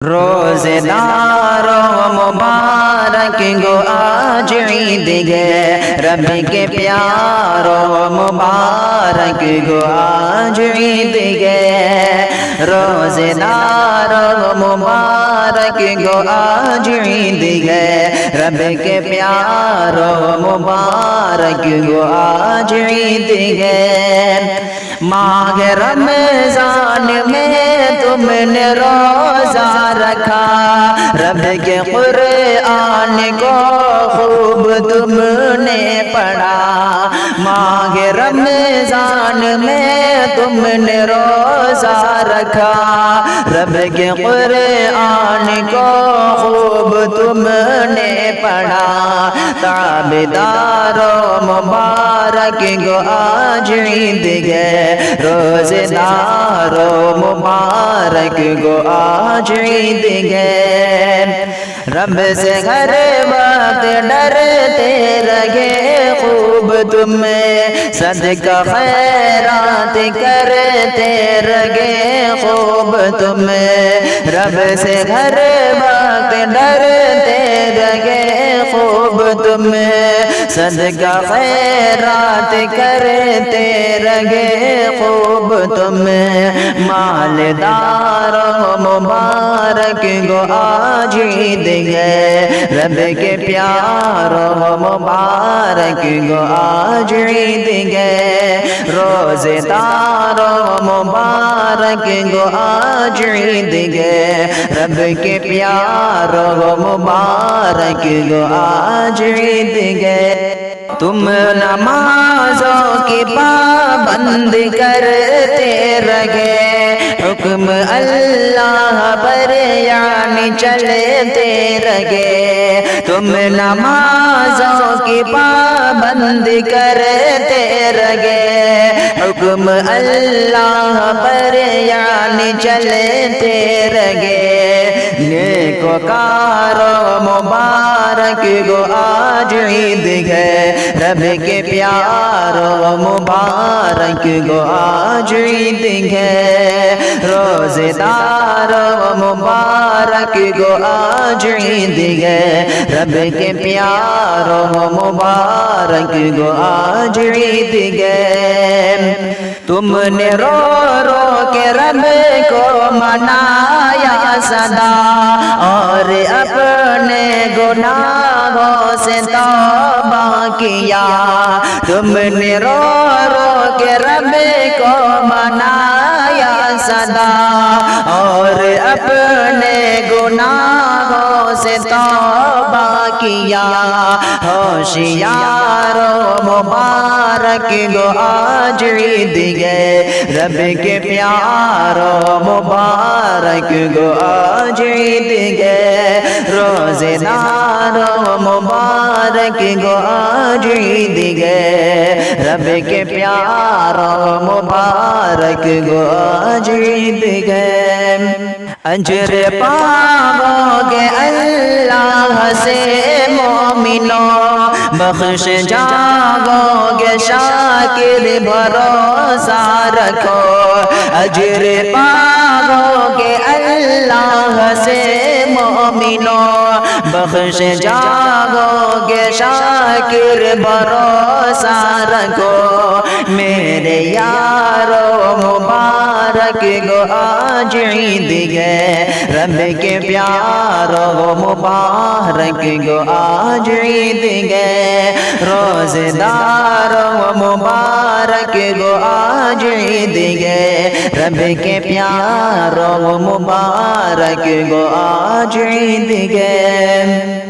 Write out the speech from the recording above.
روزے داروں مبارک گو آج عید گے، رب کے پیاروں مبارک گو آج عید گے۔ روزے داروں مبارک گو آج عید گے، رب کے پیاروں مبارک گو آج عید گے۔ ماہ رمضان میں تم نے روزہ رکھا، رب کے قرآن کو خوب تم نے پڑھا۔ ماہ رمضان میں تم نے روزہ رکھا، رب کے قرآن کو خوب تم نے پڑھا۔ تابعداروں مبارک گو آج عید گے، روزے داروں مبارک گو آج عید گے۔ رب سے ہر وقت ڈرتے رہے خوب تم، صدقہ خیرات کرتے رہے خوب تم۔ رب سے ہر وقت ڈرتے رہے خوب تم، صدقہ خیرات کرتے رہے خوب تم۔ مالداروں مبارک گو آج عید گے، رب کے پیاروں مبارک گو آج عید گے۔ روزے داروں مبارک گو آج عید گے، رب کے پیاروں مبارک گو آج عید گے۔ تم نمازوں کی پابند کرتے رہے، حکم اللہ پر یعنی چلتے رہے۔ تم نمازوں کی پابند کرتے رہے، حکم اللہ پر یعنی چلتے رہے۔ نیکوکاروں مبارک گو آج عید گے، رب کے پیاروں مبارک گو آج عید گے۔ روزے داروں مبارک گو آج عید گے، رب کے پیاروں مبارک گو آج عید گے۔ تم نے رو رو کے رب کو منایا صدا، اور اپنے گناہوں سے توبہ کیا۔ تم نے رو رو کے رب کو منایا صدا، اور اپنے گناہوں سے توبہ کیا۔ ہوشیاروں مبارک گو آج عید گے، رب کے پیاروں مبارک گو آج عید گے۔ روزے داروں مبارک گو آج عید گے، رب کے پیاروں مبارک گو آج عید گے۔ اجر پاؤ گے اللہ سے مومنوں، بخش جاؤ گے شاکر بھروسہ رکھو۔ اجر پاؤ گے اللہ سے مومنوں، بخش جاؤ گے شاکر بھروسہ رکھو۔ میرے یارو مبارک گو آج عید گے، رب کے پیاروں مبارک گو آج عید گے۔ روزے داروں مبارک گو آج عید گے، رب کے پیاروں مبارک گو آج عید گے۔